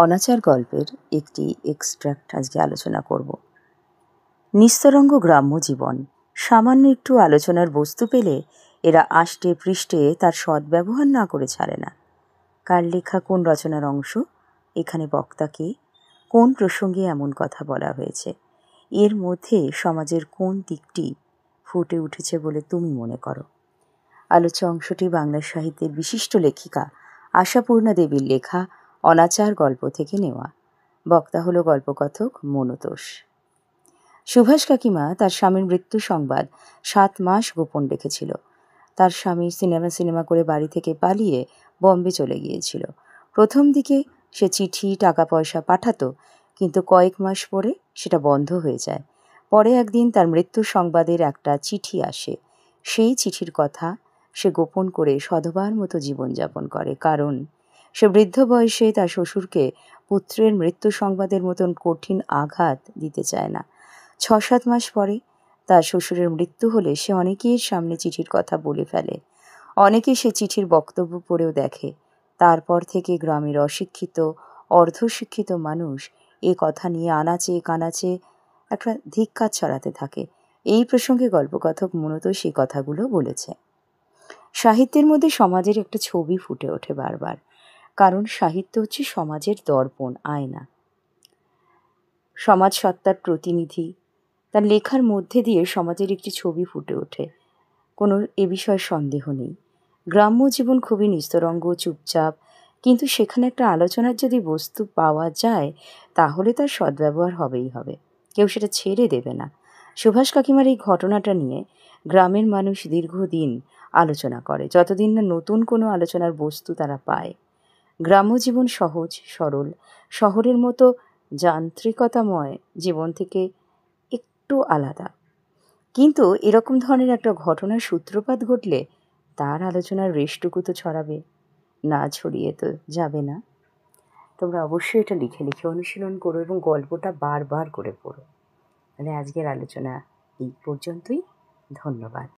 অনাচার গল্পের একটি এক্সট্র্যাক্ট আজকে আলোচনা করব। নিস্তরঙ্গ গ্রাম্য জীবন। সামান্য একটু আলোচনার বস্তু পেলে এরা আষ্টে পৃষ্ঠে তার সদ্ব্যবহার না করে ছাড়ে না। কার লেখা কোন রচনার অংশ, এখানে বক্তাকে কোন প্রসঙ্গে এমন কথা বলা হয়েছে, এর মধ্যে সমাজের কোন দিকটি ফুটে উঠেছে বলে তুমি মনে করো। আলোচ্য অংশটি বাংলা সাহিত্যের বিশিষ্ট লেখিকা আশাপূর্ণা দেবীর লেখা অনাচার গল্প থেকে নেওয়া। বক্তা হল গল্পকথক মনতোষ। সুভাষ কাকিমা তার স্বামীর মৃত্যু সংবাদ 7 মাস গোপন রেখেছিল। তার স্বামী সিনেমা করে বাড়ি থেকে পালিয়ে বম্বে চলে গিয়েছিল। প্রথম দিকে সে চিঠি টাকা পয়সা পাঠাতো, কিন্তু কয়েক মাস পরে সেটা বন্ধ হয়ে যায়। পরে একদিন তার মৃত্যু সংবাদের একটা চিঠি আসে। সেই চিঠির কথা সে গোপন করে সধবার মতো জীবনযাপন করে, কারণ সে বৃদ্ধ বয়সে তার শ্বশুরকে পুত্রের মৃত্যু সংবাদের মতন কঠিন আঘাত দিতে চায় না। 6-7 মাস পরে তার শ্বশুরের মৃত্যু হলে সে অনেকের সামনে চিঠির কথা বলে ফেলে। অনেকে সে চিঠির বক্তব্য পড়েও দেখে। তারপর থেকে গ্রামের অশিক্ষিত অর্ধশিক্ষিত মানুষ এ কথা নিয়ে আনাচে কানাচে একটা ধিক্কার ছড়াতে থাকে। এই প্রসঙ্গে গল্পকথক মনতোষ সেই কথাগুলো বলেছে। সাহিত্যের মধ্যে সমাজের একটা ছবি ফুটে ওঠে বারবার, কারণ সাহিত্য হচ্ছে সমাজের দর্পণ, আয়না, সমাজ সত্তার প্রতিনিধি। তার লেখার মধ্যে দিয়ে সমাজের একটি ছবি ফুটে ওঠে, কোনো এ বিষয়ে সন্দেহ নেই। গ্রাম্য জীবন খুবই নিস্তরঙ্গ, চুপচাপ, কিন্তু সেখানে একটা আলোচনার যদি বস্তু পাওয়া যায় তাহলে তার সদ্ব্যবহার হবেই হবে, কেউ সেটা ছেড়ে দেবে না। সুভাষ কাকিমার এই ঘটনাটা নিয়ে গ্রামের মানুষ দীর্ঘদিন আলোচনা করে, যতদিন না নতুন কোনো আলোচনার বস্তু তারা পায়। গ্রাম্য জীবন সহজ সরল, শহরের মতো যান্ত্রিকতাময় জীবন থেকে একটু আলাদা, কিন্তু এরকম ধরনের একটা ঘটনার সূত্রপাত ঘটলে তার আলোচনার রেশটুকু তো ছড়াবে, না ছড়িয়ে তো যাবে না। তোমরা অবশ্যই এটা লিখে লিখে অনুশীলন করো এবং গল্পটা বারবার করে পড়ো। তাহলে আজকের আলোচনা এই পর্যন্তই। ধন্যবাদ।